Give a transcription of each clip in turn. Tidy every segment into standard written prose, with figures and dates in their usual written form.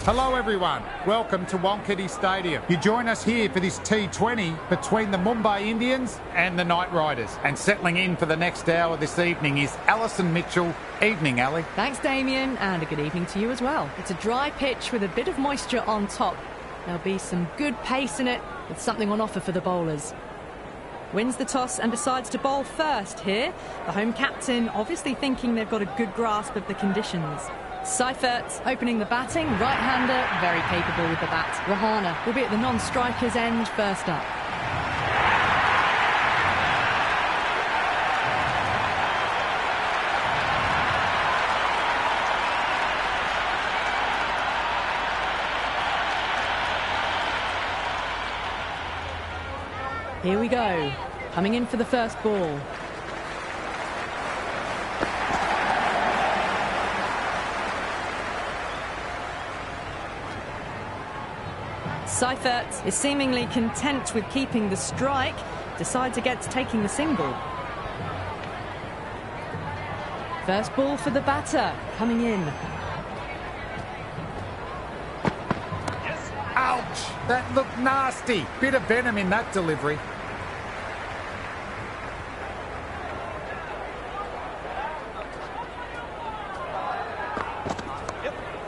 Hello everyone, welcome to Wankhede Stadium. You join us here for this T20 between the Mumbai Indians and the Knight Riders. And settling in for the next hour this evening is Alison Mitchell. Evening, Ali. Thanks, Damien, and a good evening to you as well. It's a dry pitch with a bit of moisture on top. There'll be some good pace in it, with something on offer for the bowlers. Wins the toss and decides to bowl first here. The home captain obviously thinking they've got a good grasp of the conditions. Seifert opening the batting, right-hander, very capable with the bat. Rahana will be at the non-striker's end first up. Here we go, coming in for the first ball. Seifert is seemingly content with keeping the strike, decides against taking the single. First ball for the batter, coming in. Yes. Ouch! That looked nasty. Bit of venom in that delivery.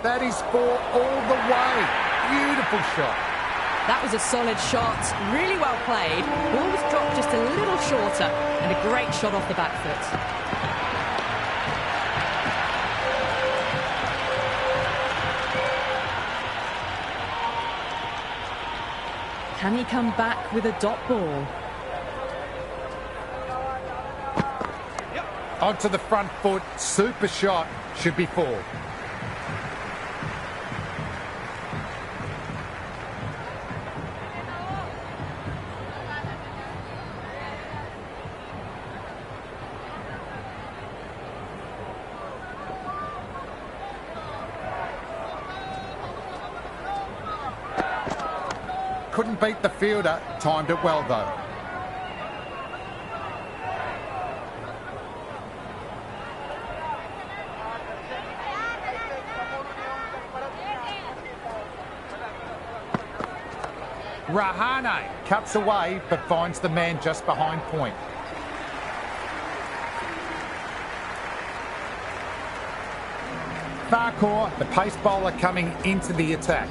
That is four all the way. Beautiful shot. That was a solid shot, really well played. Ball was dropped just a little shorter, and a great shot off the back foot. Can he come back with a dot ball? Onto the front foot, super shot, should be four. Couldn't beat the fielder, timed it well though. Rahane cuts away but finds the man just behind point. Kkr, the pace bowler coming into the attack.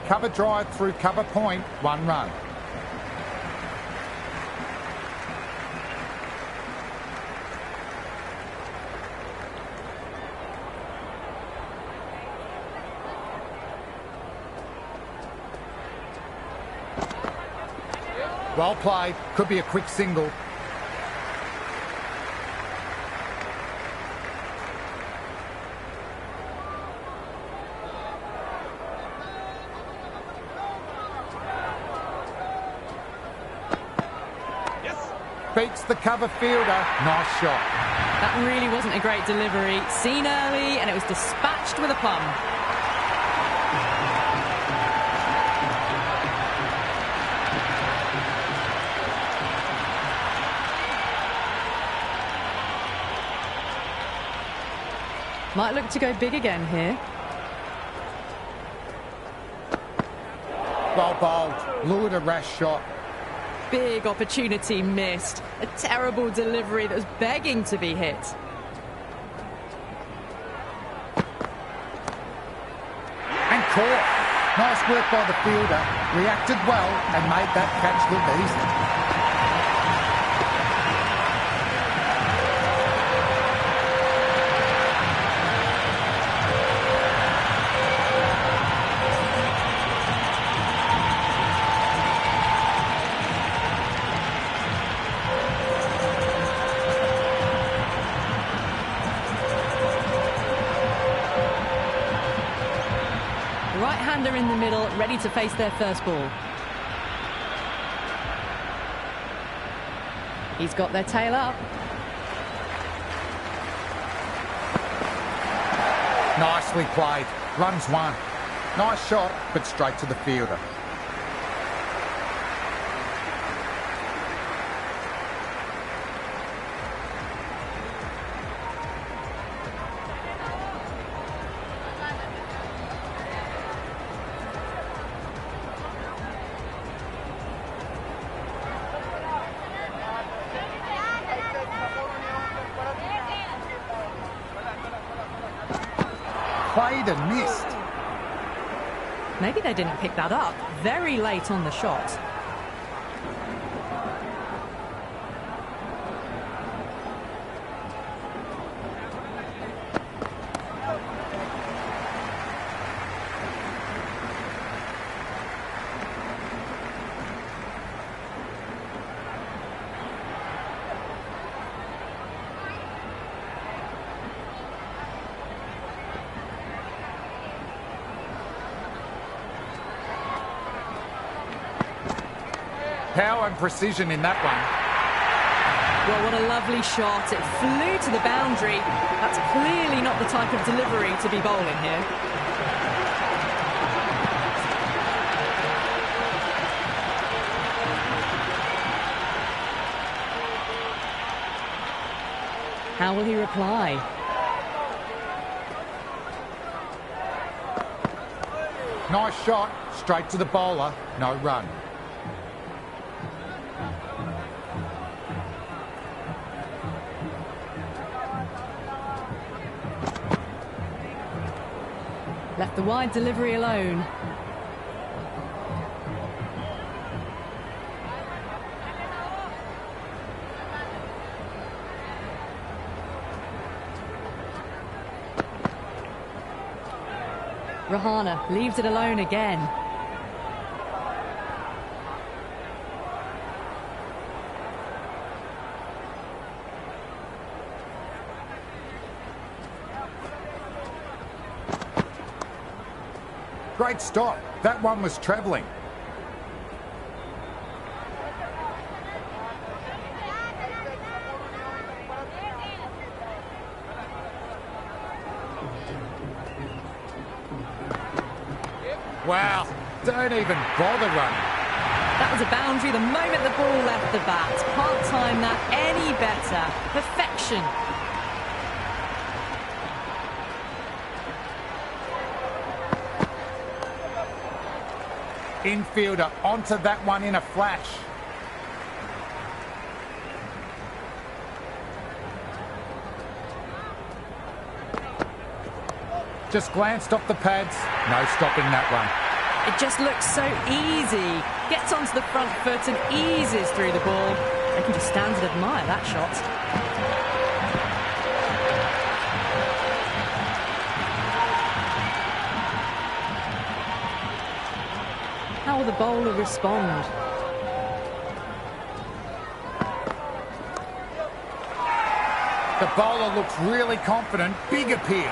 Cover drive through cover point, 1 run. Well played, could be a quick single. Beats the cover fielder. Nice shot. That really wasn't a great delivery. Seen early, and it was dispatched with a plum. Might look to go big again here. Well bowled. Lured a rash shot. Big opportunity missed. A terrible delivery that was begging to be hit. And caught. Nice work by the fielder. Reacted well and made that catch look easy. Right-hander in the middle, ready to face their first ball. He's got their tail up. Nicely played. Runs 1. Nice shot, but straight to the fielder. played and missed. Maybe they didn't pick that up very late on the shot. Power and precision in that one. Well, what a lovely shot. It flew to the boundary. That's clearly not the type of delivery to be bowling here. How will he reply? Nice shot, straight to the bowler, no run. Left the wide delivery alone. Rahana leaves it alone again. Great stop. That one was travelling. Wow, don't even bother running. That was a boundary the moment the ball left the bat. Can't time that any better. Perfection. Infielder onto that one in a flash. Just glanced off the pads. No stopping that one. It just looks so easy. Gets onto the front foot and eases through the ball. They can just stand and admire that shot. How will the bowler respond? The bowler looks really confident. Big appeal.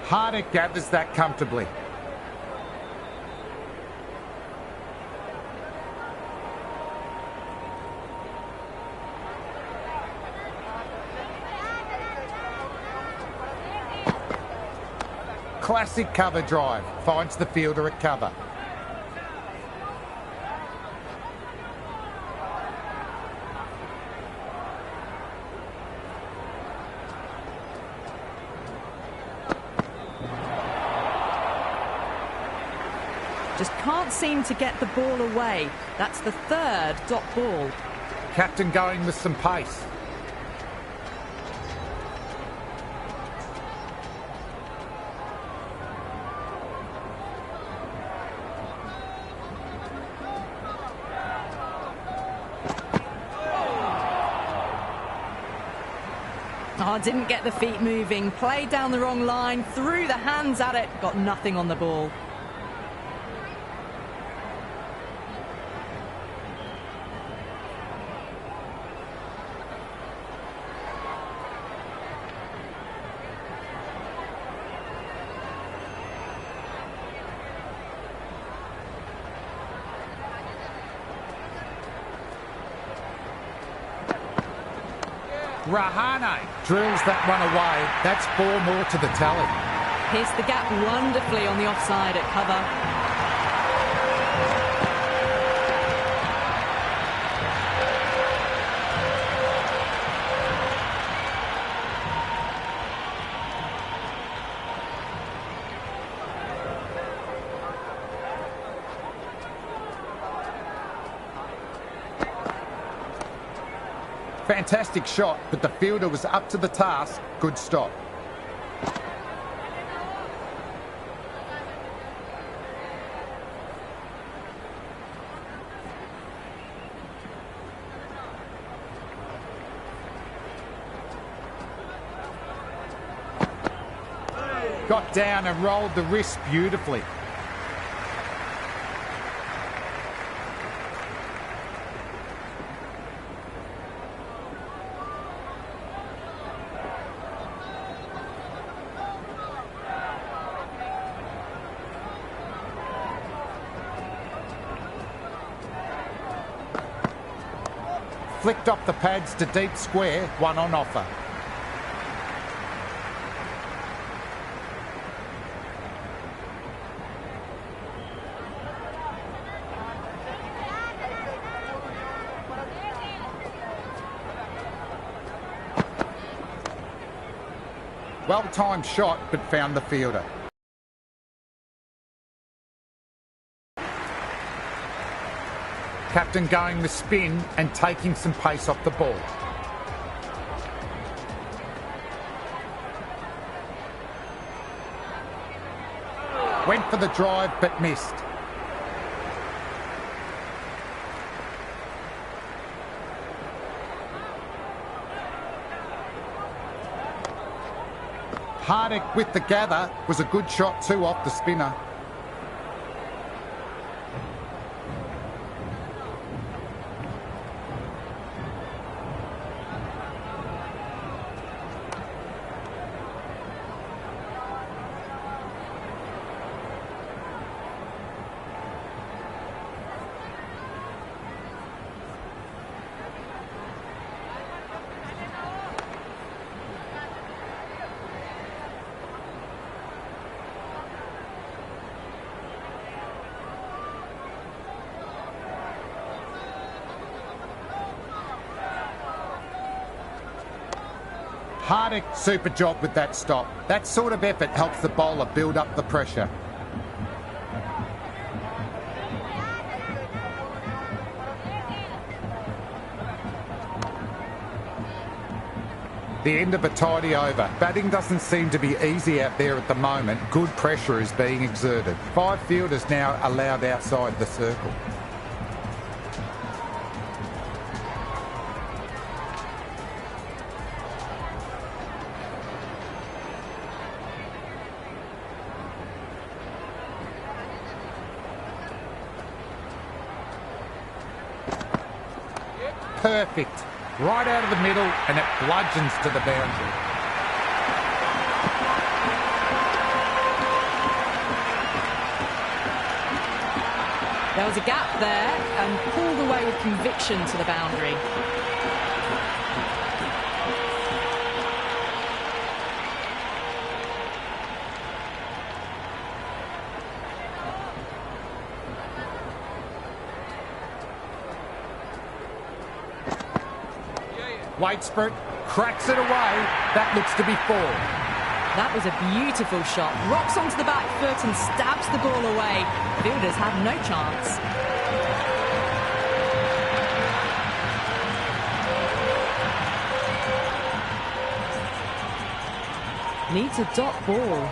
Harder gathers that comfortably. Classic cover drive. Finds the fielder at cover. Just can't seem to get the ball away. That's the third dot ball. Captain going with some pace. Oh, didn't get the feet moving. Played down the wrong line. Threw the hands at it. Got nothing on the ball. Rahane drills that one away. That's 4 more to the tally. Pierced the gap wonderfully on the offside at cover. Fantastic shot, but the fielder was up to the task. Good stop. Got down and rolled the wrist beautifully. Flicked off the pads to deep square, one on offer. Well-timed shot, but found the fielder. Captain going with spin and taking some pace off the ball. Went for the drive, but missed. Hardick with the gather was a good shot too off the spinner. Hardick, super job with that stop. That sort of effort helps the bowler build up the pressure. The end of a tidy over. Batting doesn't seem to be easy out there at the moment. Good pressure is being exerted. 5 fielders now allowed outside the circle. Perfect. Right out of the middle, and it bludgeons to the boundary. There was a gap there and pulled away with conviction to the boundary. Waits for it, cracks it away. That looks to be 4. That was a beautiful shot. Rocks onto the back foot and stabs the ball away. Fielders have no chance. Needs a dot ball.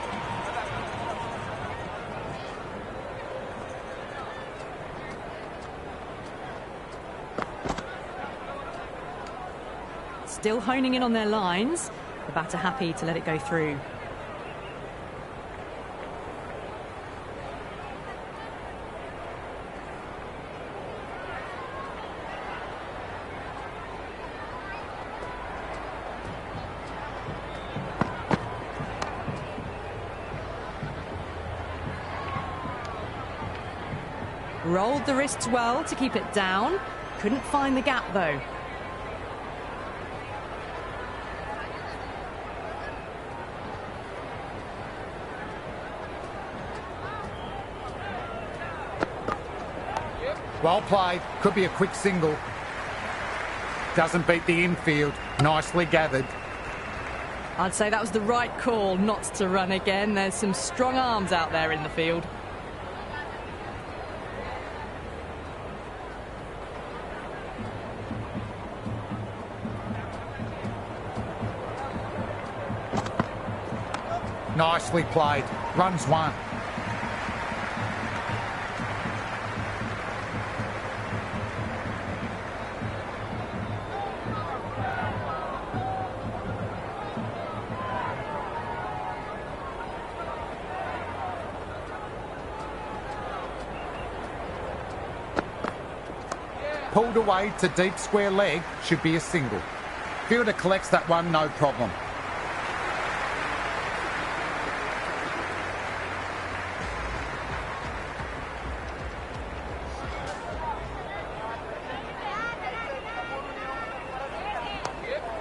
Still honing in on their lines. The batter happy to let it go through. Rolled the wrists well to keep it down. Couldn't find the gap though. Well played. Could be a quick single. Doesn't beat the infield. Nicely gathered. I'd say that was the right call not to run again. There's some strong arms out there in the field. Nicely played. Runs one. Pulled away to deep square leg, should be a single. Fielder collects that one, no problem.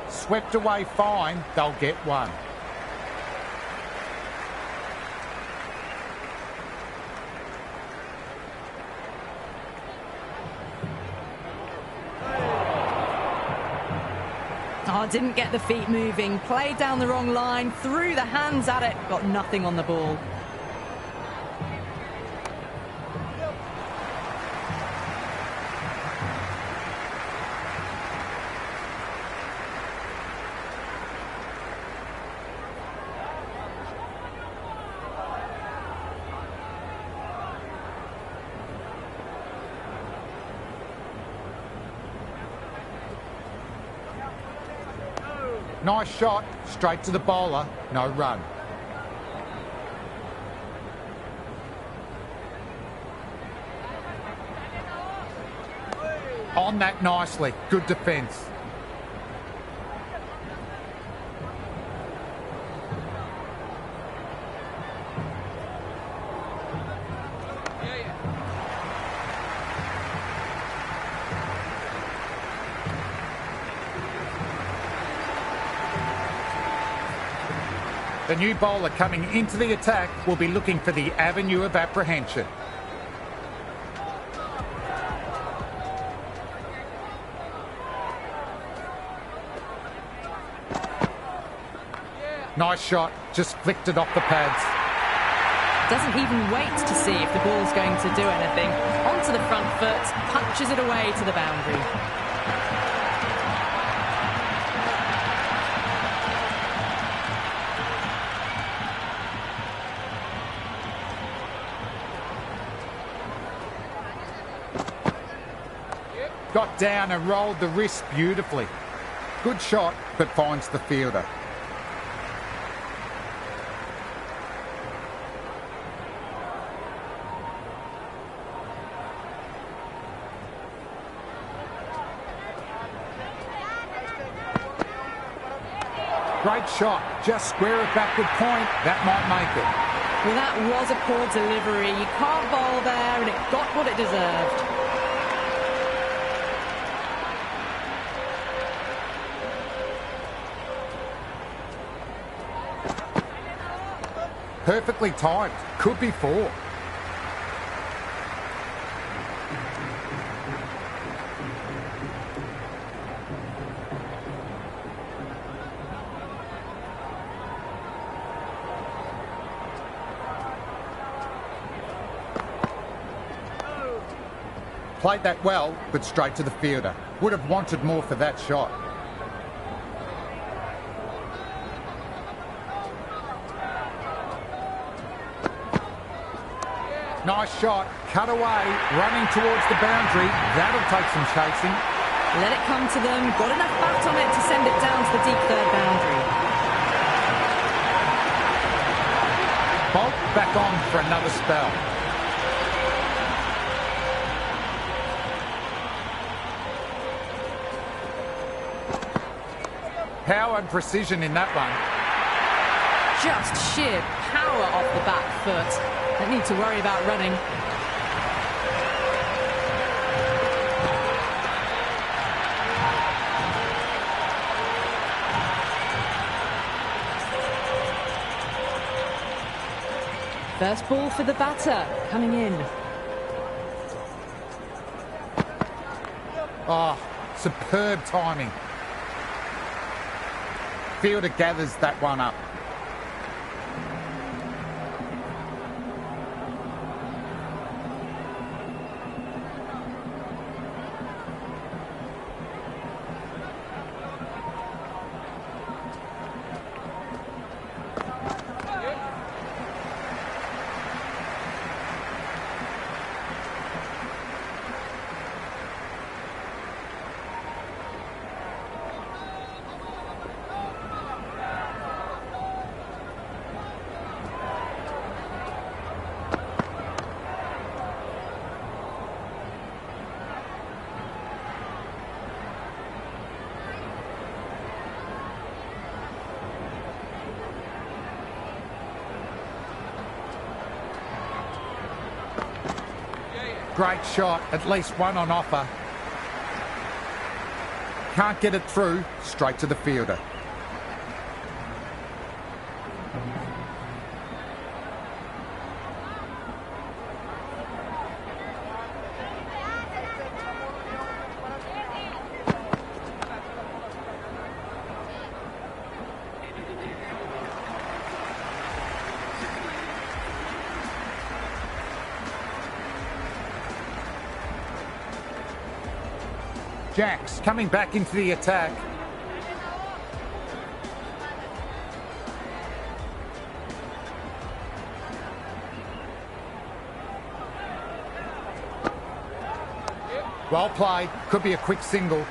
Swept away fine, they'll get one. Oh, didn't get the feet moving, played down the wrong line, threw the hands at it, got nothing on the ball. Nice shot, straight to the bowler, no run. On that nicely, good defence. The new bowler coming into the attack will be looking for the avenue of apprehension. Nice shot, just flicked it off the pads. Doesn't even wait to see if the ball's going to do anything. Onto the front foot, punches it away to the boundary. Got down and rolled the wrist beautifully. Good shot, but finds the fielder. Great shot, just square it backward point, that might make it. Well, that was a poor delivery. You can't bowl there, and it got what it deserved. Perfectly timed. Could be four. Played that well, but straight to the fielder. Would have wanted more for that shot. Nice shot, cut away, running towards the boundary. That'll take some chasing. Let it come to them. Got enough bat on it to send it down to the deep third boundary. Bolt back on for another spell. Power and precision in that one. Just sheer power off the back foot. Don't need to worry about running. First ball for the batter, coming in. Oh, superb timing. Fielder gathers that one up. Great shot, at least one on offer. Can't get it through, straight to the fielder. Jacks coming back into the attack. Well played. Could be a quick single.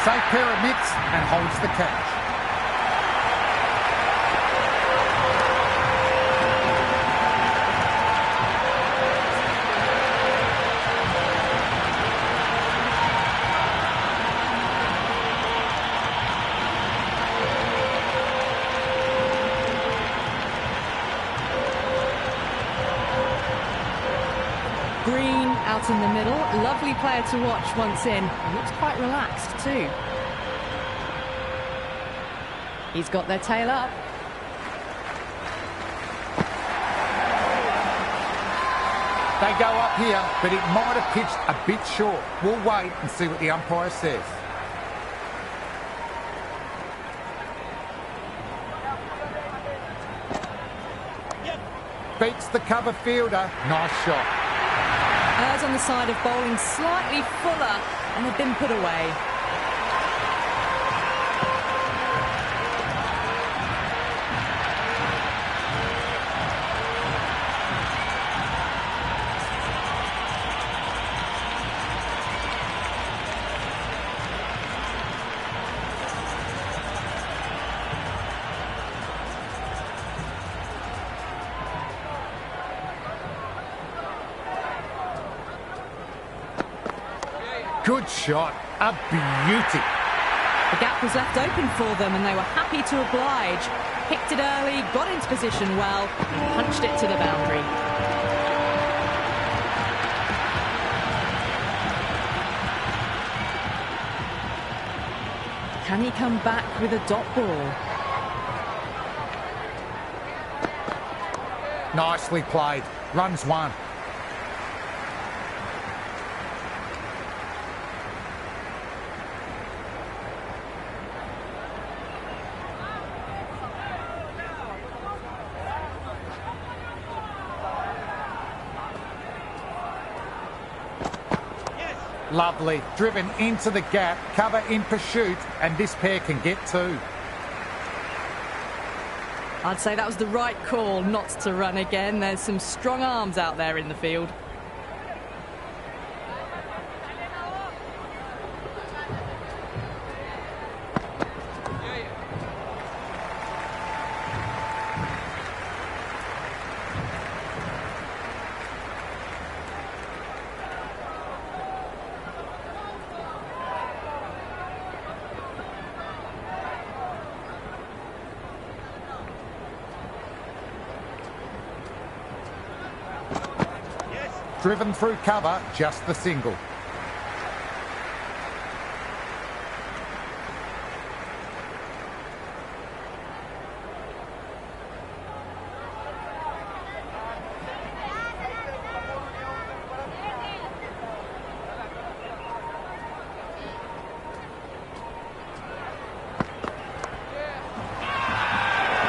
Safe pair of mitts and holds the catch. Green out in the middle. Lovely player to watch once in. Looks quite relaxed too. He's got their tail up. They go up here, but it might have pitched a bit short. We'll wait and see what the umpire says. Beats the cover fielder. Nice shot. Errs on the side of bowling slightly fuller, and they've been put away. Good shot. A beauty. The gap was left open for them and they were happy to oblige. Picked it early, got into position well, punched it to the boundary. Can he come back with a dot ball? Nicely played. Runs one. Lovely. Driven into the gap, cover in pursuit, and this pair can get two. I'd say that was the right call not to run again. There's some strong arms out there in the field. Driven through cover, just the single.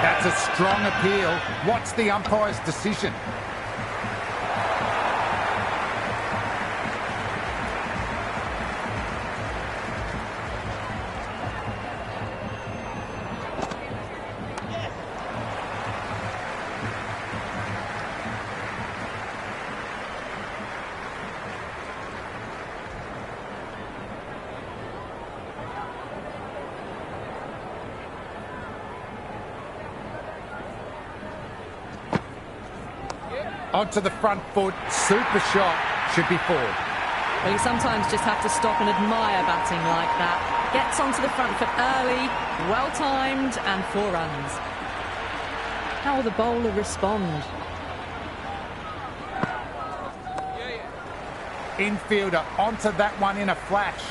That's a strong appeal. What's the umpire's decision? Onto the front foot, super shot, should be 4. Well, you sometimes just have to stop and admire batting like that. Gets onto the front foot early, well-timed, and 4 runs. How will the bowler respond? Infielder onto that one in a flash.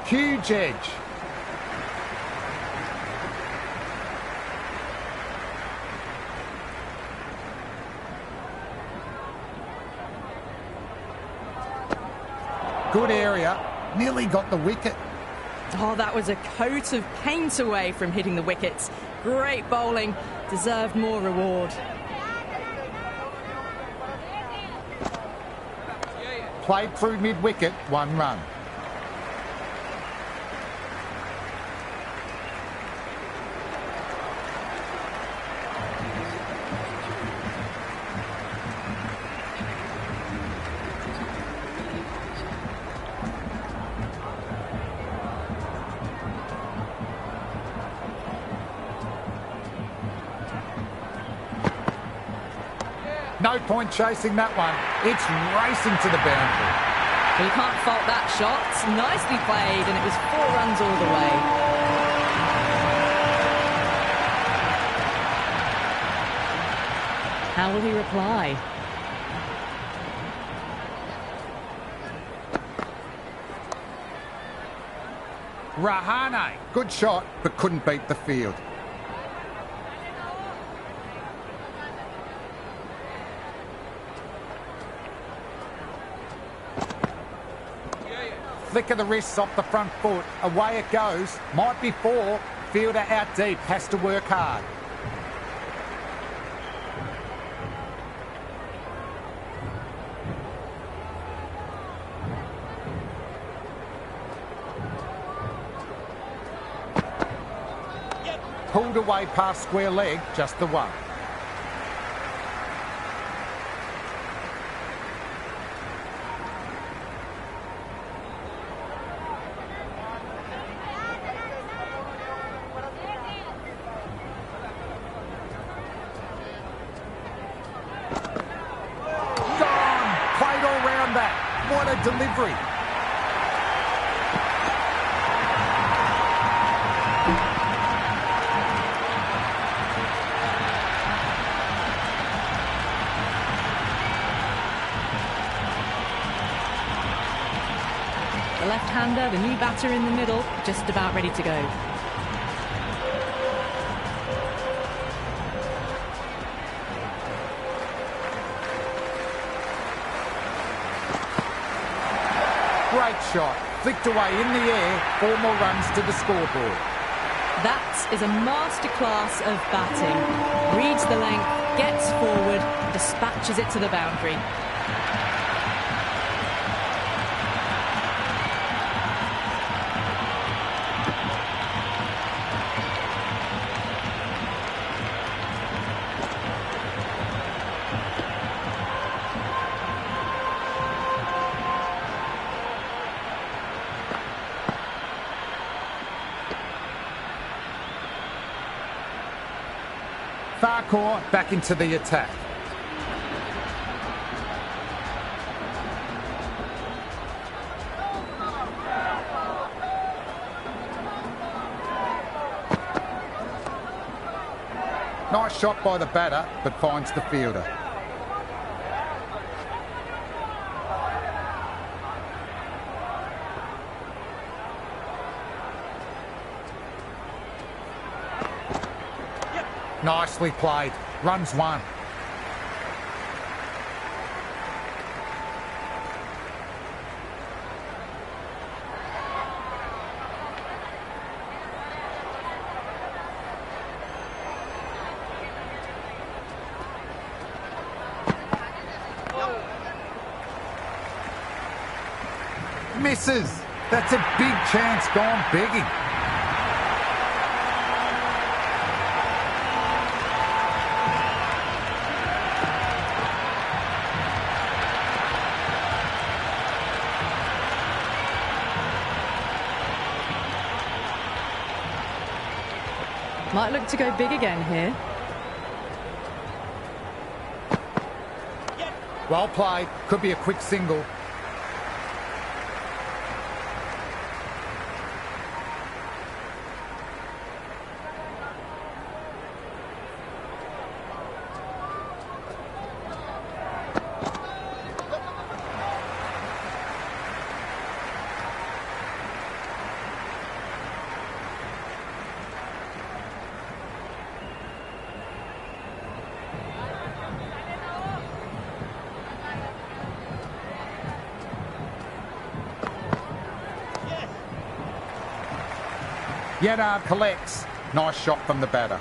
Huge edge. Good area. Nearly got the wicket. Oh, that was a coat of paint away from hitting the wickets. Great bowling. Deserved more reward. Played through mid-wicket, 1 run. No point chasing that one. It's racing to the boundary. Well, you can't fault that shot. Nicely played, and it was 4 runs all the way. How will he reply? Rahane, good shot, but couldn't beat the field. Flick of the wrists off the front foot. Away it goes. Might be 4. Fielder out deep. Has to work hard. Pulled away past square leg. Just the one. What a delivery. The left-hander, the new batter in the middle, just about ready to go. Great shot. Flicked away in the air. 4 more runs to the scoreboard. That is a masterclass of batting. Reads the length, gets forward, dispatches it to the boundary. Kkr back into the attack. Nice shot by the batter, but finds the fielder. Nicely played. Runs 1. Misses. That's a big chance gone begging. Might look to go big again here. Well played. Could be a quick single. Yedard collects. Nice shot from the batter.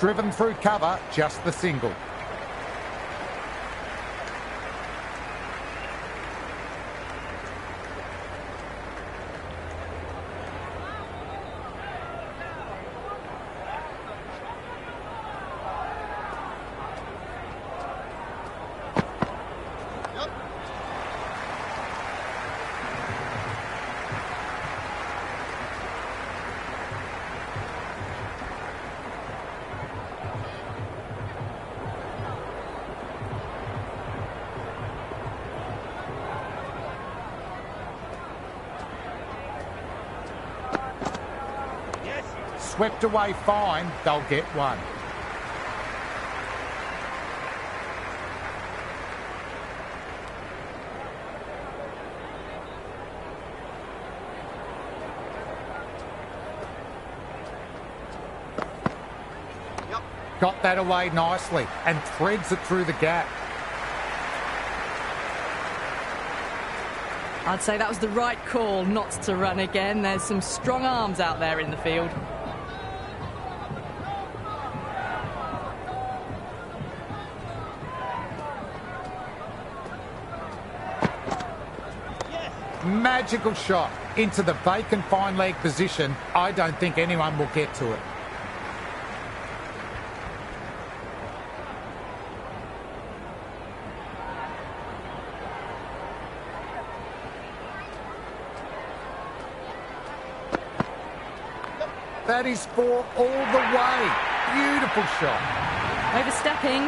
Driven through cover, just the single. Swept away fine, they'll get one. Got that away nicely and threads it through the gap. I'd say that was the right call not to run again. There's some strong arms out there in the field. Magical shot into the vacant fine leg position. I don't think anyone will get to it. That is four all the way. Beautiful shot. Overstepping,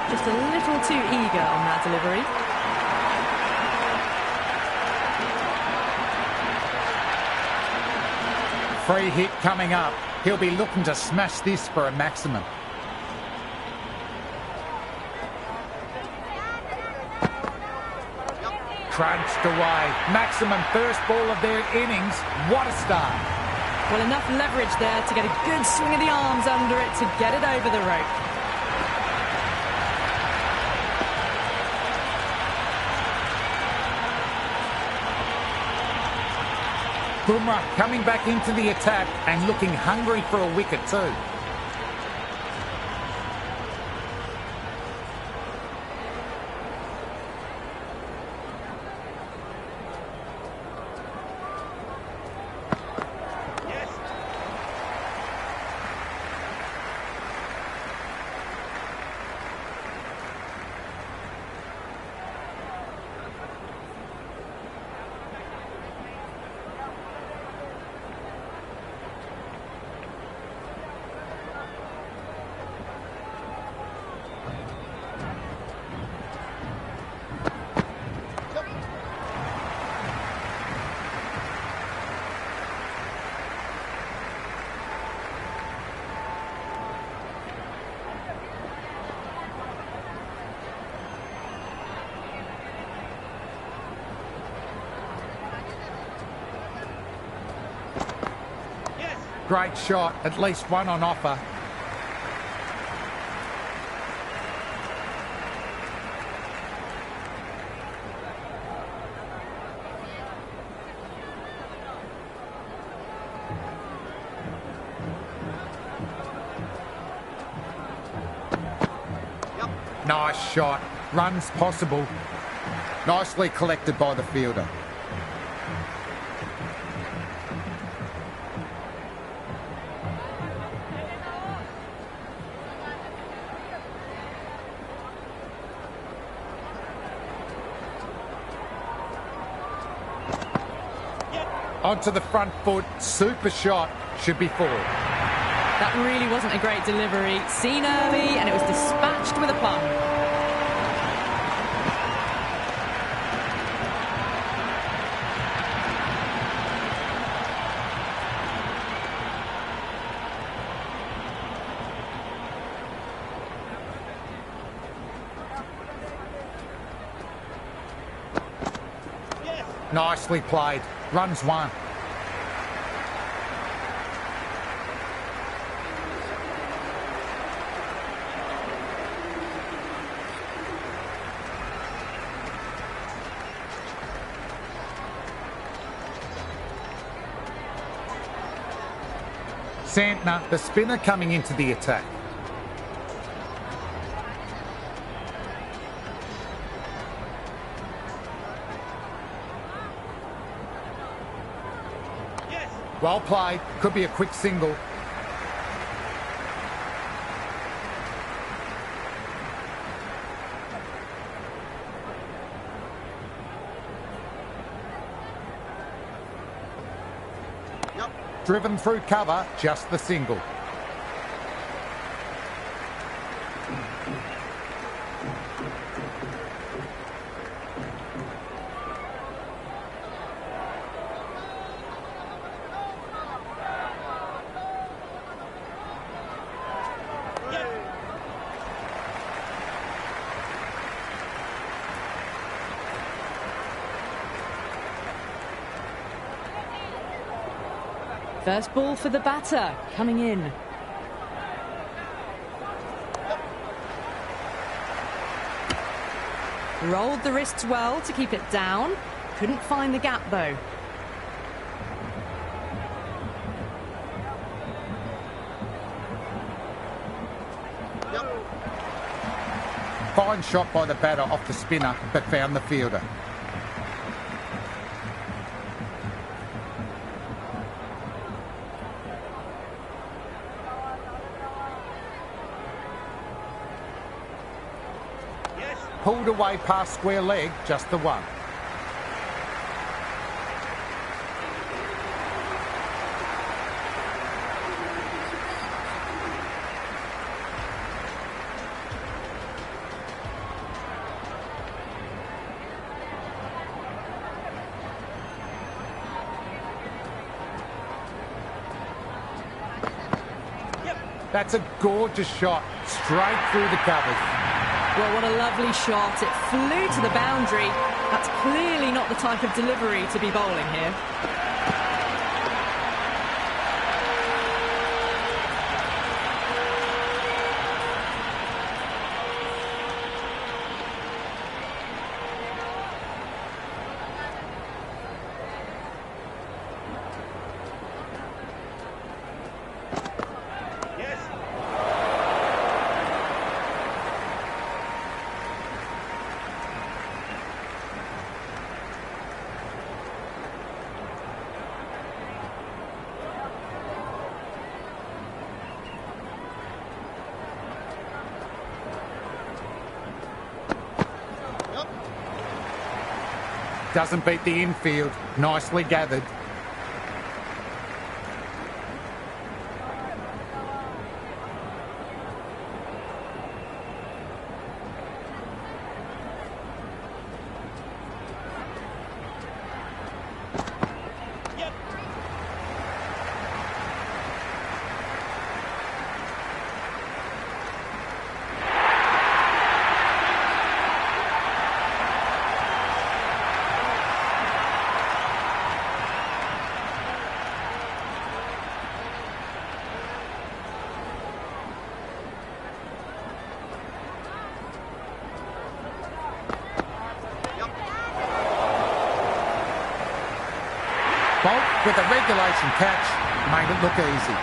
just a little too eager on that delivery. Free hit coming up. He'll be looking to smash this for a maximum. Crunched away. Maximum first ball of their innings. What a start. Well, enough leverage there to get a good swing of the arms under it to get it over the rope. Bumrah coming back into the attack and looking hungry for a wicket too. Great shot, at least one on offer. Nice shot, runs possible. Nicely collected by the fielder. Onto the front foot, super shot, should be four. That really wasn't a great delivery. Seen early, and it was dispatched with a plum. Nicely played. Runs one. Santner, the spinner, coming into the attack. Well played. Could be a quick single. Driven through cover, just the single. First ball for the batter, coming in. Rolled the wrists well to keep it down. Couldn't find the gap though. Fine shot by the batter off the spinner, but found the fielder. Pulled away past square leg, just the one. That's a gorgeous shot, straight through the covers. Well, what a lovely shot. It flew to the boundary. That's clearly not the type of delivery to be bowling here. Doesn't beat the infield. Nicely gathered. Bolt with a regulation catch made it look easy.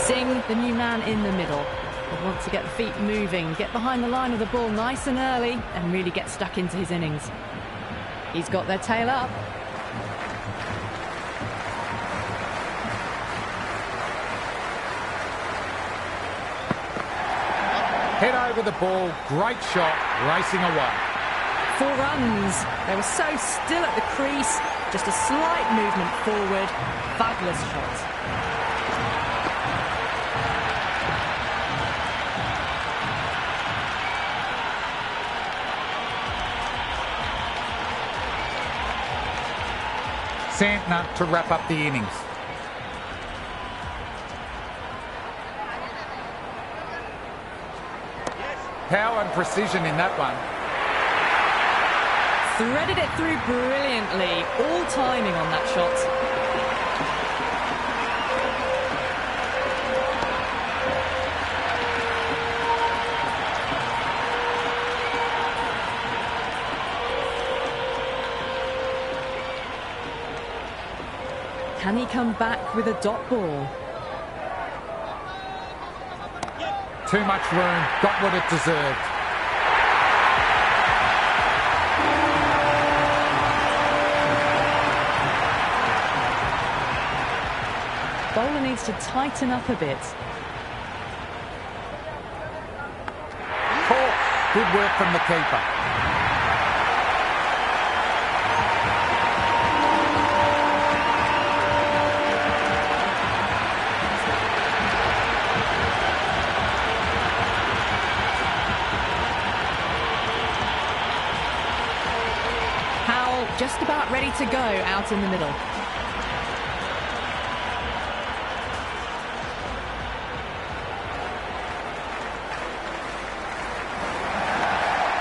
Singh with the new man in the middle. They want to get the feet moving, get behind the line of the ball nice and early, and really get stuck into his innings. He's got their tail up. Head over the ball, great shot, racing away. 4 runs. They were so still at the crease, just a slight movement forward. Fabulous shot. Santner to wrap up the innings. Power and precision in that one. Threaded it through brilliantly. All timing on that shot. Can he come back with a dot ball? Too much room, got what it deserved. Bowler needs to tighten up a bit. Caught. Good work from the keeper. Just about ready to go out in the middle.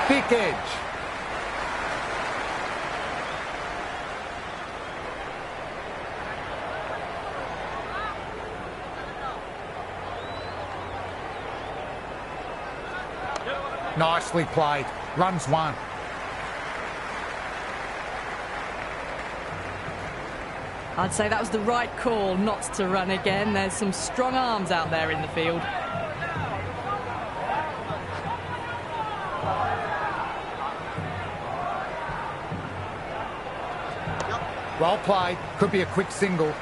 Thick edge. Nicely played. Runs 1. I'd say that was the right call not to run again. There's some strong arms out there in the field. Well played. Could be a quick single.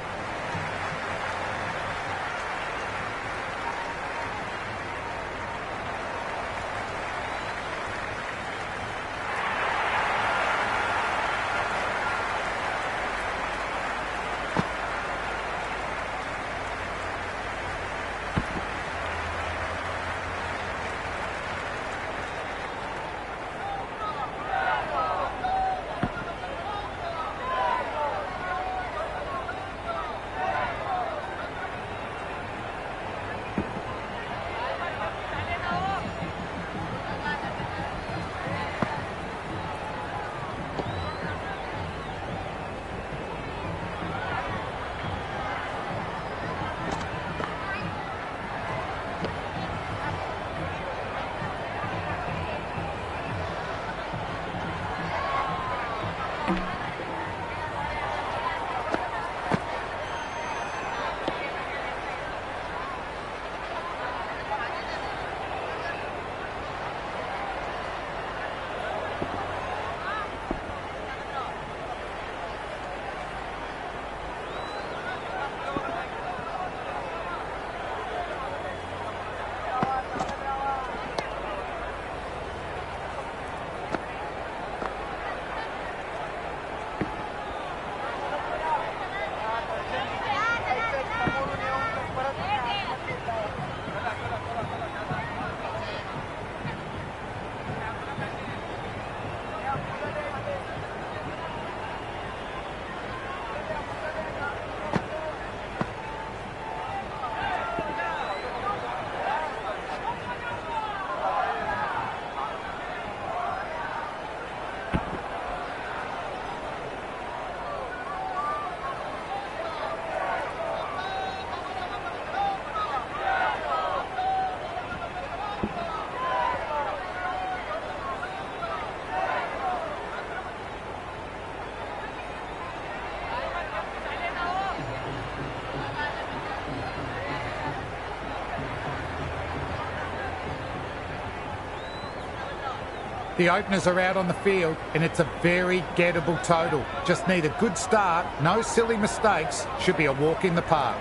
The openers are out on the field and it's a very gettable total. Just need a good start, no silly mistakes, should be a walk in the park.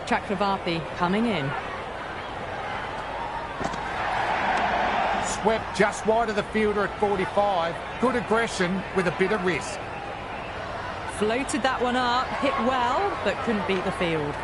Chakravarti coming in. Swept just wide of the fielder at 45. Good aggression with a bit of risk. Floated that one up, hit well, but couldn't beat the field.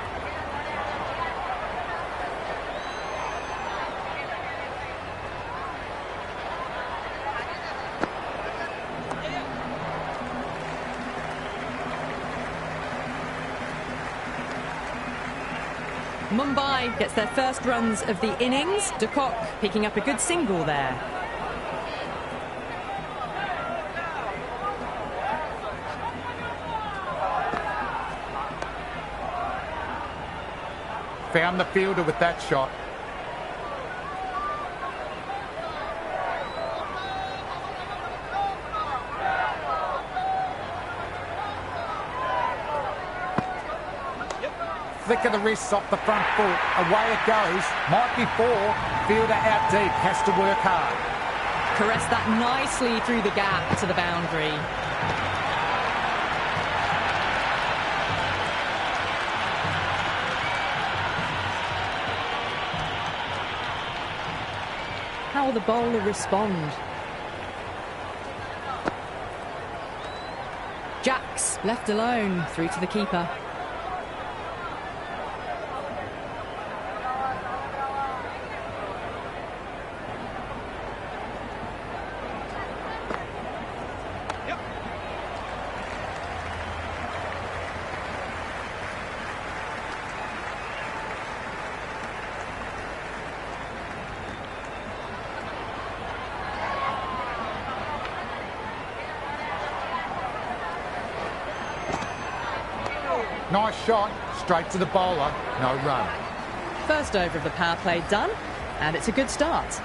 Mumbai gets their first runs of the innings. De Kock picking up a good single there. Found the fielder with that shot. Flick of the wrists off the front foot. Away it goes. Might be 4. Fielder out deep. Has to work hard. Caressed that nicely through the gap to the boundary. How will the bowler respond? Jacks left alone, through to the keeper. Nice shot, straight to the bowler, no run. First over of the power play done, and it's a good start.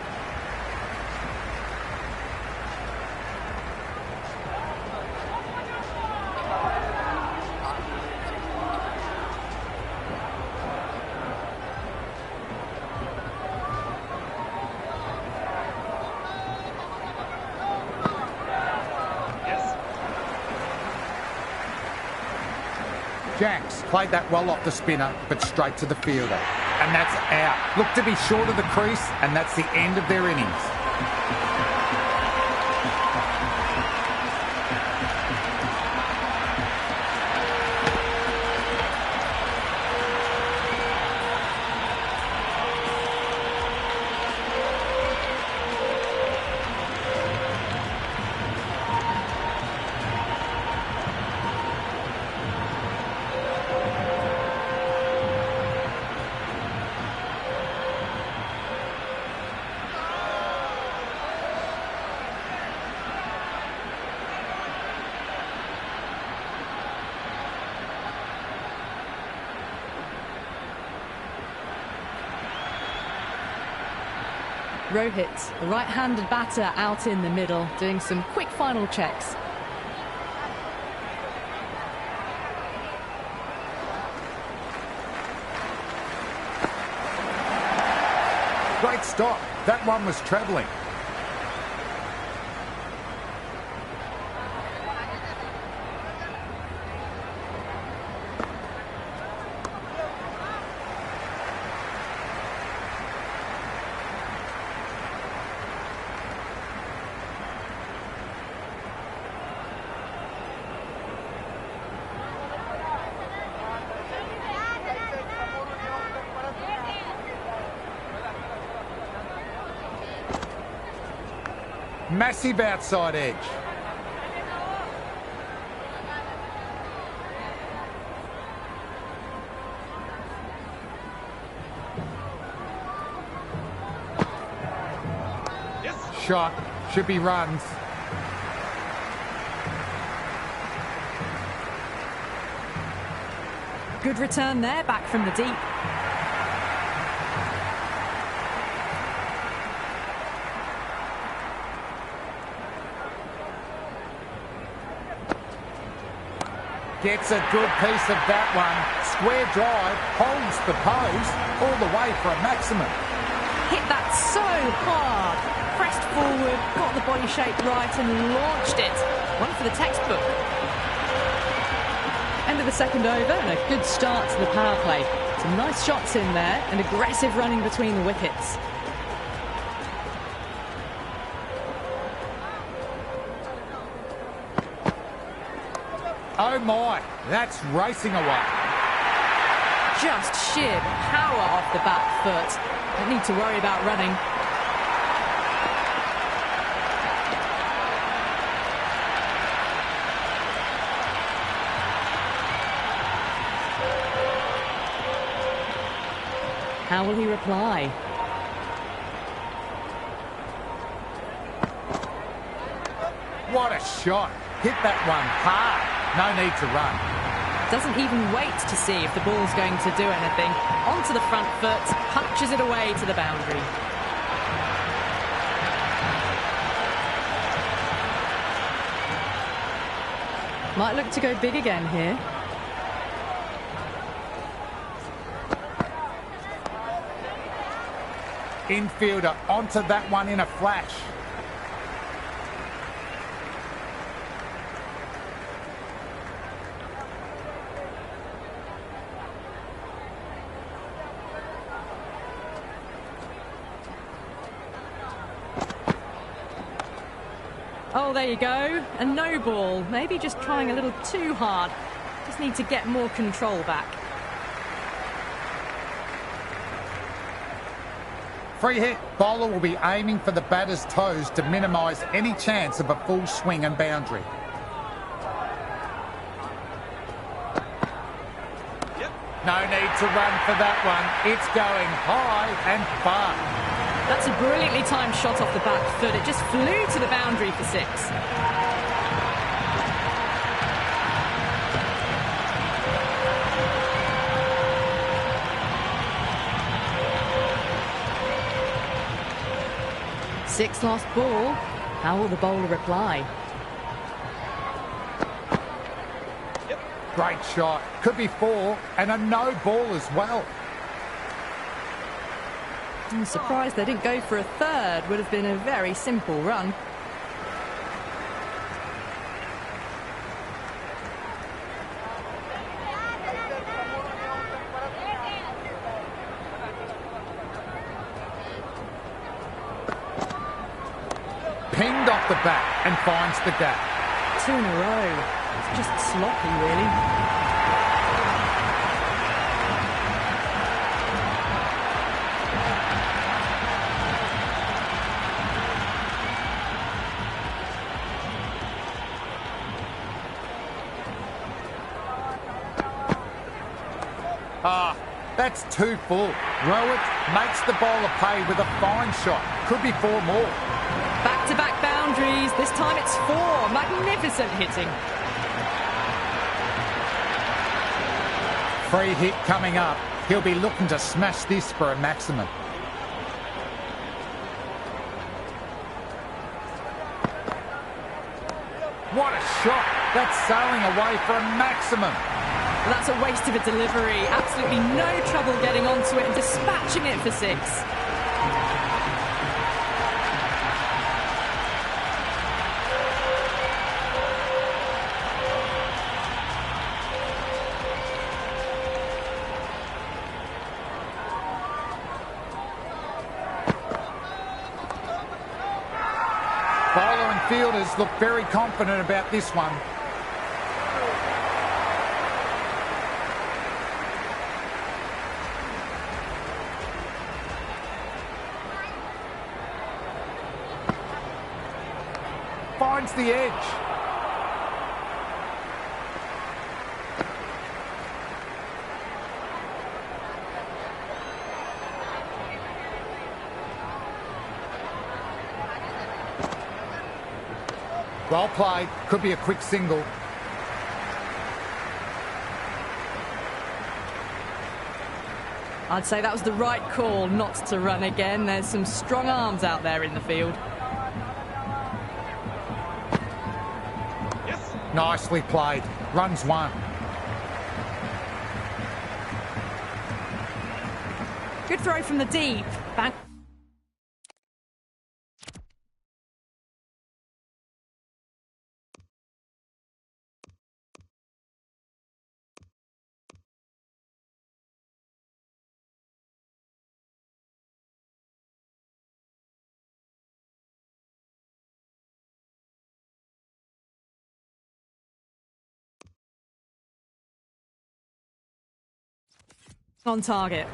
Jacks played that well off the spinner, but straight to the fielder. And that's out. Look to be short of the crease, and that's the end of their innings. Rohit, the right-handed batter, out in the middle, doing some quick final checks. Great stop. That one was travelling. Massive outside edge. Yes. Shot. Should be runs. Good return there, back from the deep. Gets a good piece of that one. square drive, holds the post all the way for a maximum. Hit that so hard. Pressed forward, got the body shape right and launched it. One for the textbook. End of the second over and a good start to the power play. Some nice shots in there and aggressive running between the wickets. Oh my, that's racing away. Just sheer power off the back foot. Don't need to worry about running. How will he reply? What a shot. Hit that one hard. No need to run. Doesn't even wait to see if the ball's going to do anything. Onto the front foot, punches it away to the boundary. Might look to go big again here. Infielder onto that one in a flash. Oh, there you go. A no ball. Maybe just trying a little too hard. Just need to get more control back. Free hit. Bowler will be aiming for the batter's toes to minimise any chance of a full swing and boundary. No need to run for that one. It's going high and far. That's a brilliantly timed shot off the back foot. It just flew to the boundary for 6. Six lost ball. How will the bowler reply? Great shot. Could be 4 and a no ball as well. I'm surprised they didn't go for a third. Would have been a very simple run. Pinged off the bat and finds the gap. 2 in a row. It's just sloppy, really. That's 2 full. Rowett makes the bowler pay with a fine shot. Could be 4 more. Back-to-back boundaries. This time it's 4. Magnificent hitting. Free hit coming up. He'll be looking to smash this for a maximum. What a shot. That's sailing away for a maximum. Well, that's a waste of a delivery. Absolutely no trouble getting onto it and dispatching it for 6. Bowler and fielders look very confident about this one. Finds the edge. Well played. Could be a quick single. I'd say that was the right call not to run again. There's some strong arms out there in the field. Nicely played. Runs 1. Good throw from the deep. Bang. On target.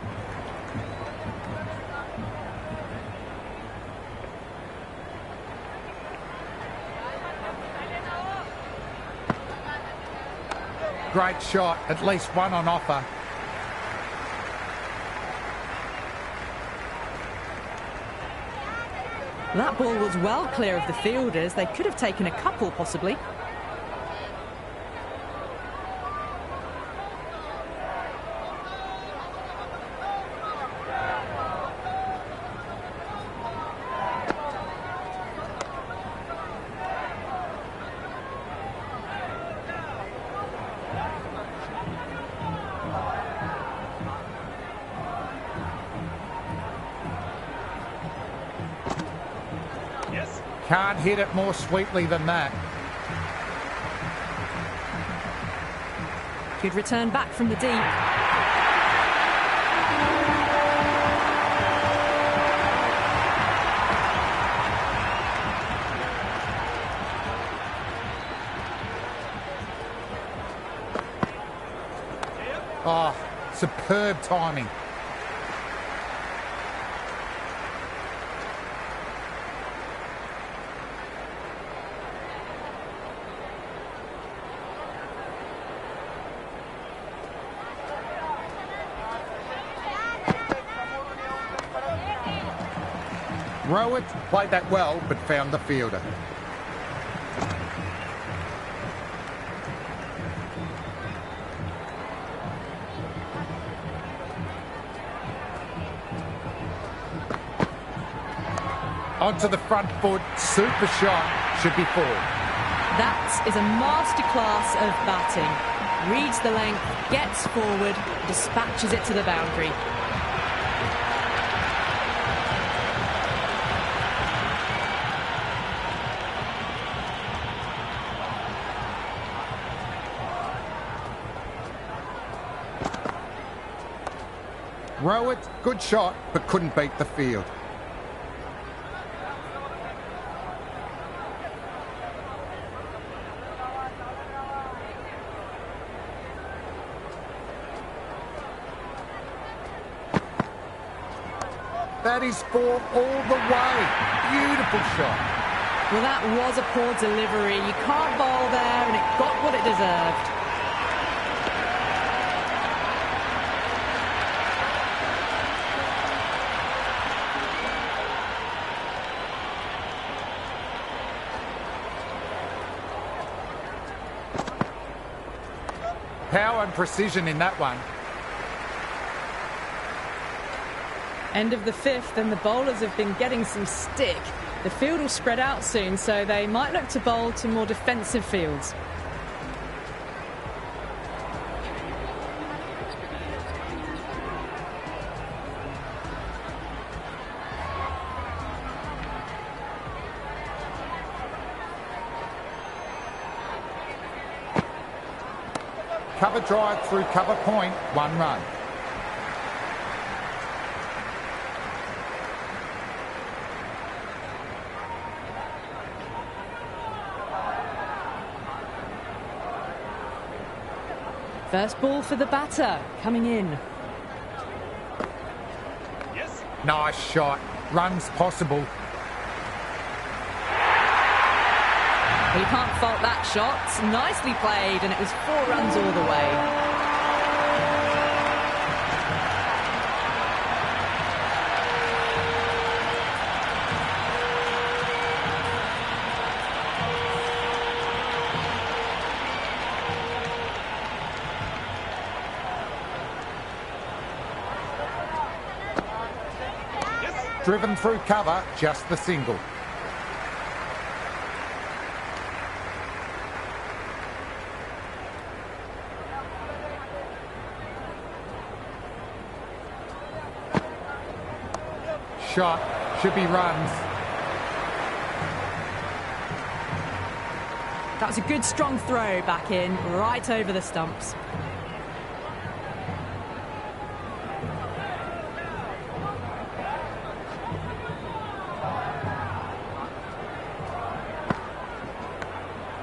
Great shot, at least one on offer. That ball was well clear of the fielders. They could have taken a couple, possibly. Can't hit it more sweetly than that. Good return back from the deep. Oh, superb timing. Rowett played that well, but found the fielder. Onto the front foot, super shot, should be four. That is a masterclass of batting. Reads the length, gets forward, dispatches it to the boundary. Rowett, good shot, but couldn't beat the field. That is four all the way. Beautiful shot. Well, that was a poor delivery. You can't bowl there, and it got what it deserved. Power and precision in that one. End of the fifth, and the bowlers have been getting some stick. The field will spread out soon, so they might look to bowl to more defensive fields. Cover drive through cover point, 1 run. First ball for the batter, coming in. Yes. Nice shot. Runs possible. Well, you can't fault that shot. Nicely played, and it was 4 runs all the way. Driven through cover, just the single. shot. Should be runs. That was a good strong throw back in, right over the stumps.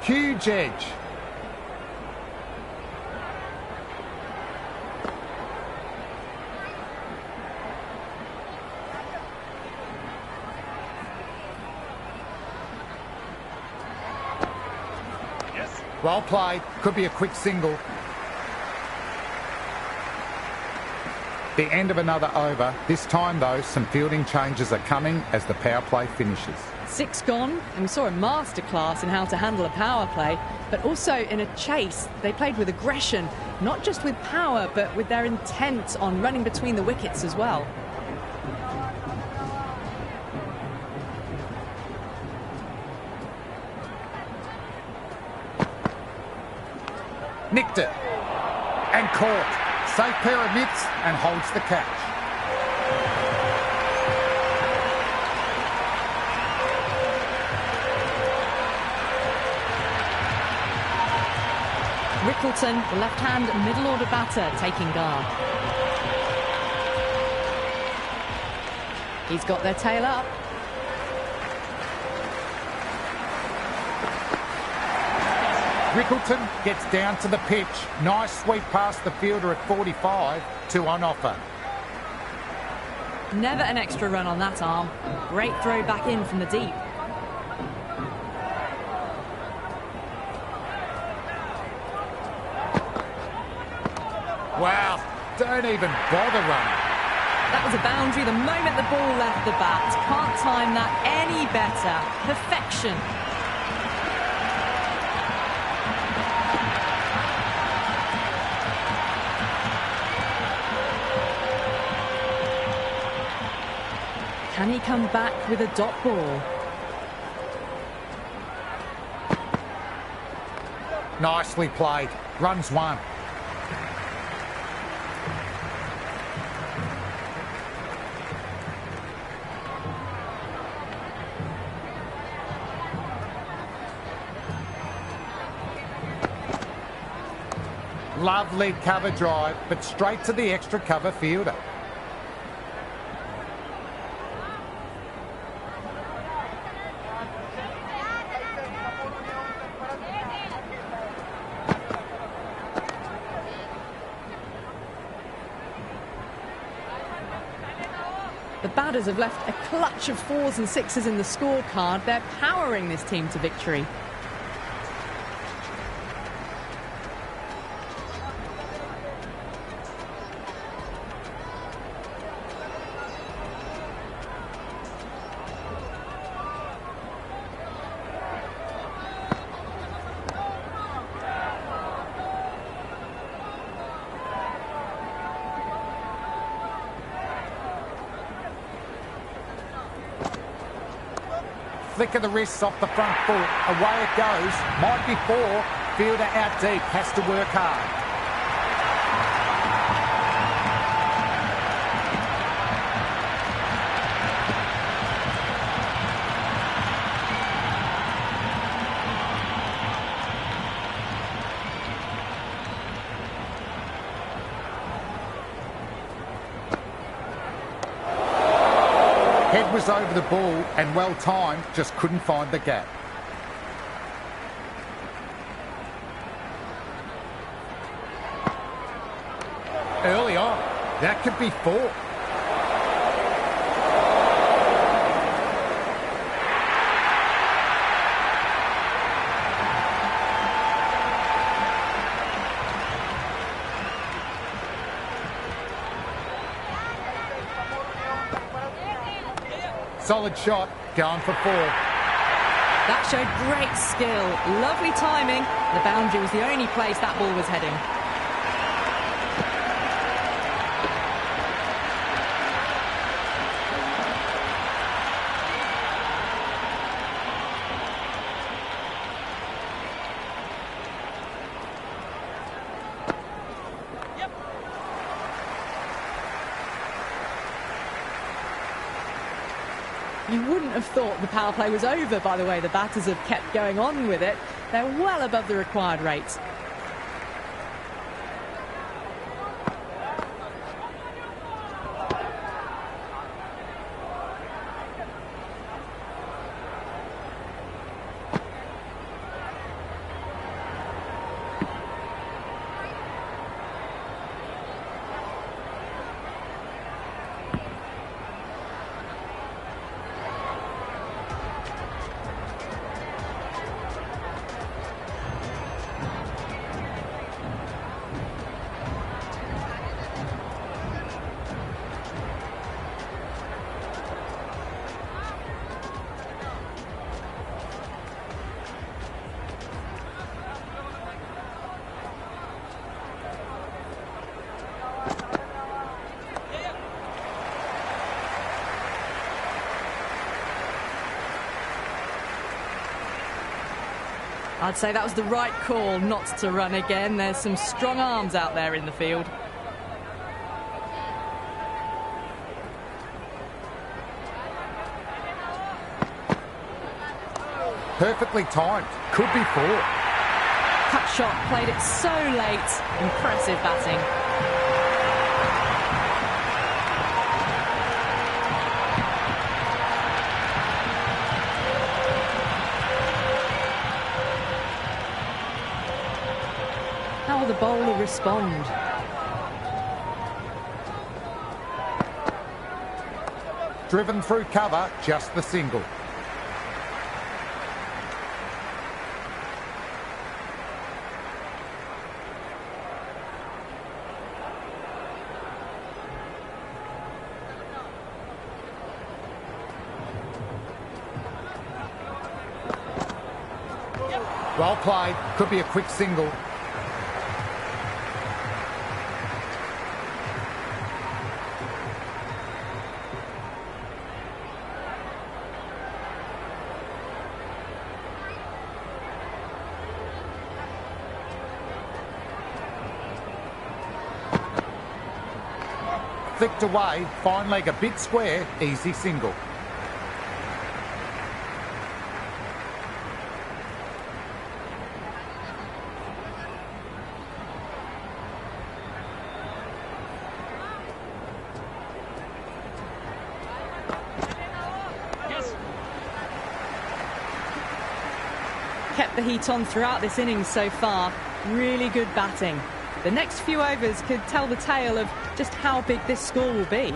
Huge edge. Well played. Could be a quick single. The end of another over. This time, though, some fielding changes are coming as the power play finishes. 6 gone, and we saw a masterclass in how to handle a power play, but also in a chase. They played with aggression, not just with power, but with their intent on running between the wickets as well. Nicked it. And caught. Safe pair of mitts and holds the catch. Rickleton, the left-hand middle-order batter, taking guard. He's got their tail up. Rickleton gets down to the pitch. Nice sweep past the fielder at 45 to on offer. Never an extra run on that arm. Great throw back in from the deep. Wow, don't even bother running. That was a boundary the moment the ball left the bat. Can't time that any better. Perfection. Can he come back with a dot ball? Nicely played. Runs one. Lovely cover drive, but straight to the extra cover fielder. The batters have left a clutch of 4s and 6s in the scorecard. They're powering this team to victory. Flick of the wrists off the front foot. Away it goes. Might be 4. Fielder out deep. Has to work hard. Head was over the ball and well timed, just couldn't find the gap. Early on, that could be 4. Solid shot, going for 4. That showed great skill, lovely timing. The boundary was the only place that ball was heading. You wouldn't have thought the power play was over by the way the batters have kept going on with it. They're well above the required rates. I'd say that was the right call not to run again. There's some strong arms out there in the field. Perfectly timed. Could be 4. Cut shot, played it so late. Impressive batting. How will the bowler respond? Driven through cover, just the single. Well played, could be a quick single. Flicked away, fine leg a bit square, easy single. Kept the heat on throughout this innings so far. Really good batting. The next few overs could tell the tale of just how big this score will be.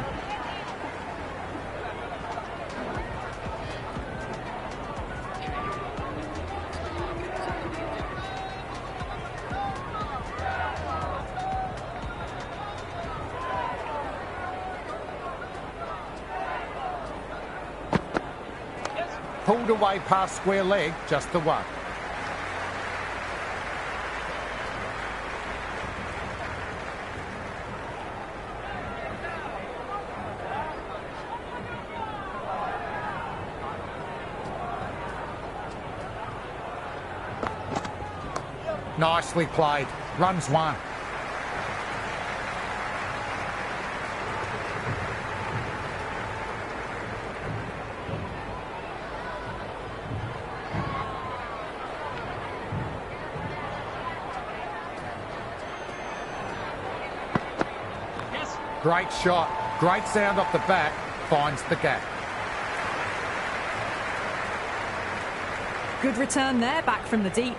Pulled away past square leg, just the one. Nicely played. Runs 1. Great shot. Great sound off the bat. Finds the gap. Good return there, back from the deep.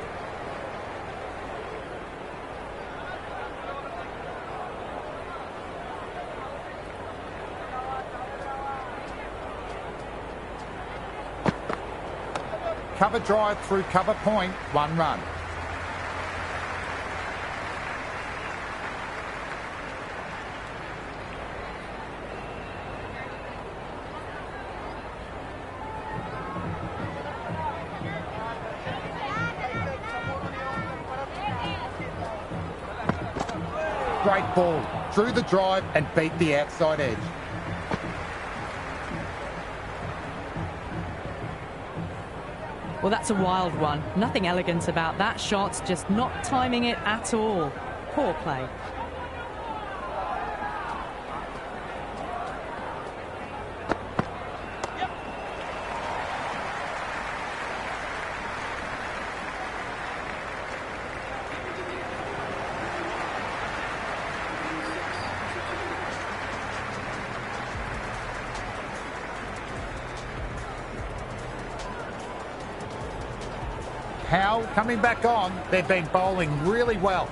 Cover drive through cover point, 1 run. Great ball. Drew the drive and beat the outside edge. Well, that's a wild one. Nothing elegant about that shot, just not timing it at all. Poor play. Howe coming back on. They've been bowling really well.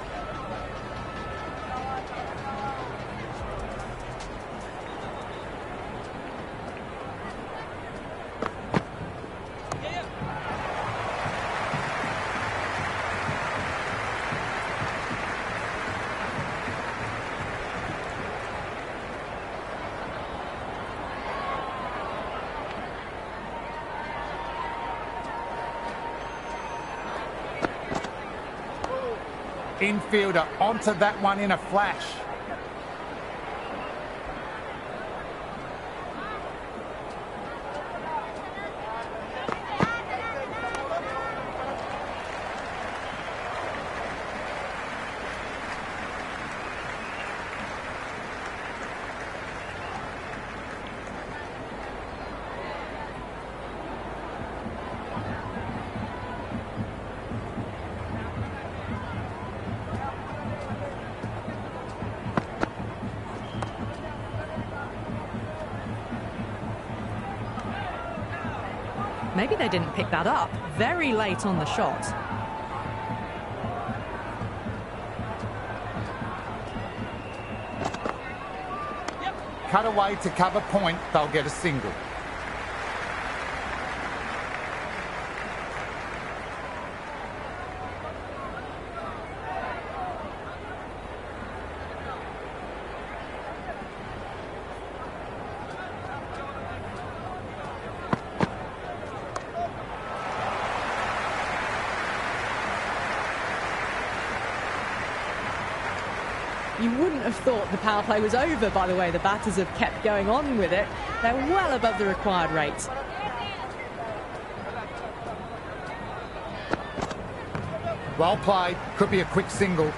Infielder onto that one in a flash. Maybe they didn't pick that up very late on the shot. Cut away to cover point, they'll get a single. You wouldn't have thought the power play was over by the way the batters have kept going on with it. They're well above the required rate. Well played. Could be a quick single.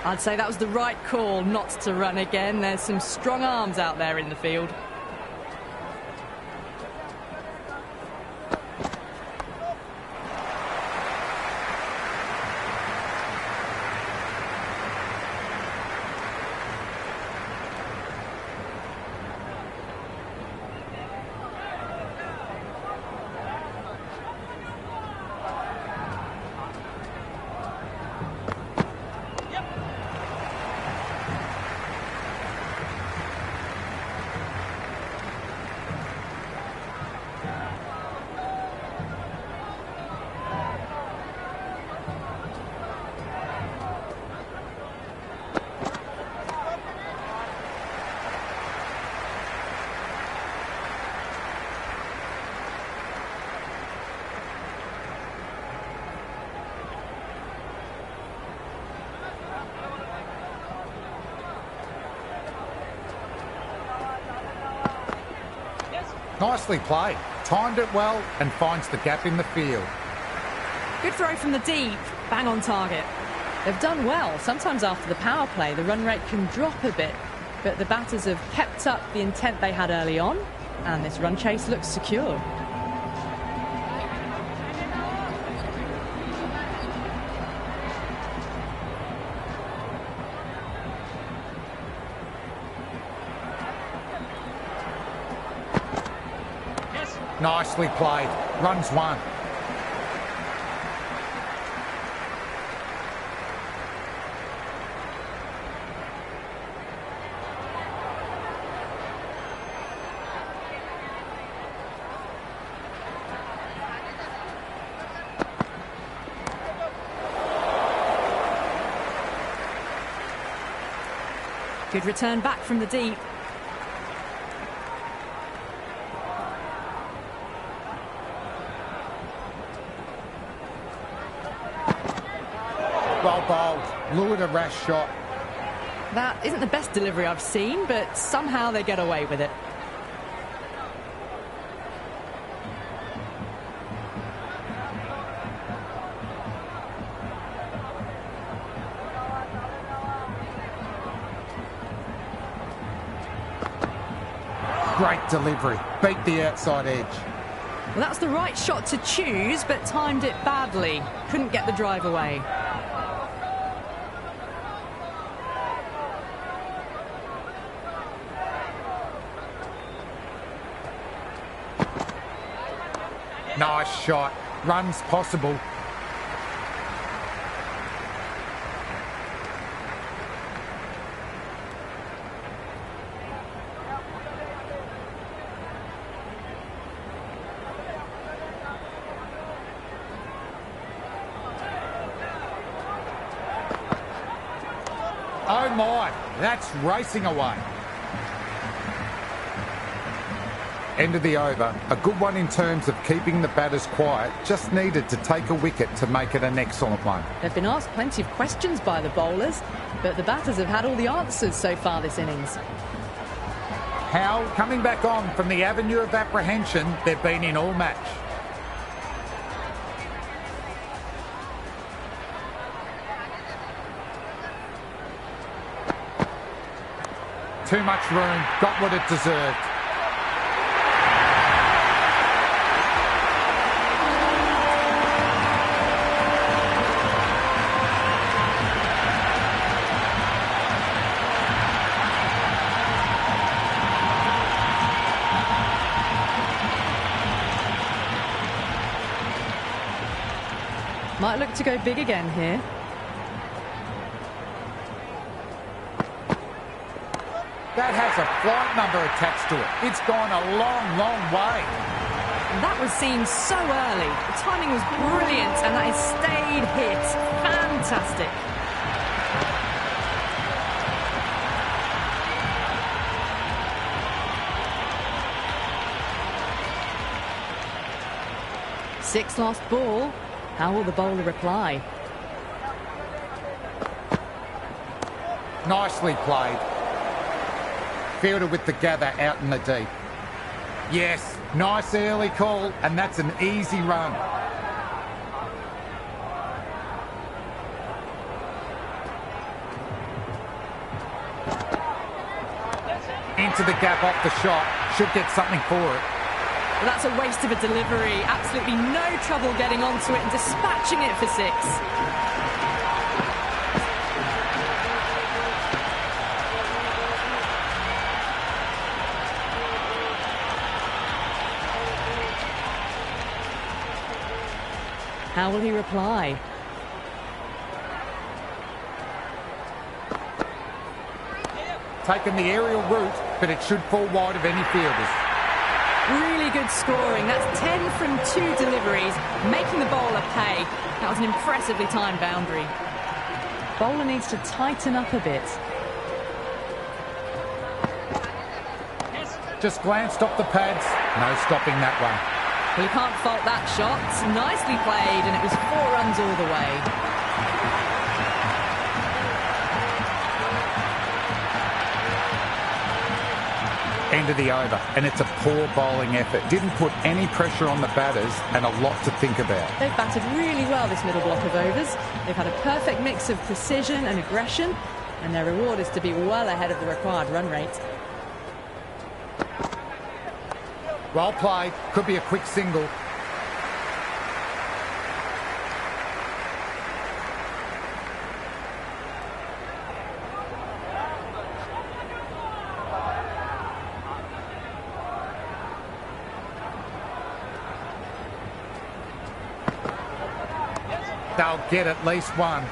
I'd say that was the right call not to run again. There's some strong arms out there in the field. Nicely played. Timed it well and finds the gap in the field. Good throw from the deep. Bang on target. They've done well. Sometimes after the power play, the run rate can drop a bit. But the batters have kept up the intent they had early on. And this run chase looks secure. Nicely played. Runs one. Good return back from the deep. Well bowled. Lured a rash shot. That isn't the best delivery I've seen, but somehow they get away with it. Great delivery. Beat the outside edge. Well, that's the right shot to choose, but timed it badly. Couldn't get the drive away. Nice shot. Runs possible. Oh my, that's racing away. End of the over. A good one in terms of keeping the batters quiet. Just needed to take a wicket to make it an excellent one. They've been asked plenty of questions by the bowlers, but the batters have had all the answers so far this innings. Howe coming back on from the avenue of apprehension they've been in all match. Too much room, got what it deserved. Might look to go big again here. That has a flight number attached to it. It's gone a long, long way. That was seen so early. The timing was brilliant and that is stayed hit. Fantastic. Sixth last ball. How will the bowler reply? Nicely played. Fielder with the gather out in the deep. Yes, nice early call, and that's an easy run. Into the gap off the shot. Should get something for it. Well, that's a waste of a delivery. Absolutely no trouble getting onto it and dispatching it for six. How will he reply? Taken the aerial route, but it should fall wide of any fielders. Really good scoring. That's 10 from 2 deliveries, making the bowler pay. That was an impressively timed boundary. Bowler needs to tighten up a bit. Just glanced off the pads. No stopping that one. Well, you can't fault that shot. Nicely played, and it was 4 runs all the way. End of the over, and it's a poor bowling effort. Didn't put any pressure on the batters and a lot to think about. They've batted really well this middle block of overs. They've had a perfect mix of precision and aggression, and their reward is to be well ahead of the required run rate. Well played. Could be a quick single. They'll get at least one.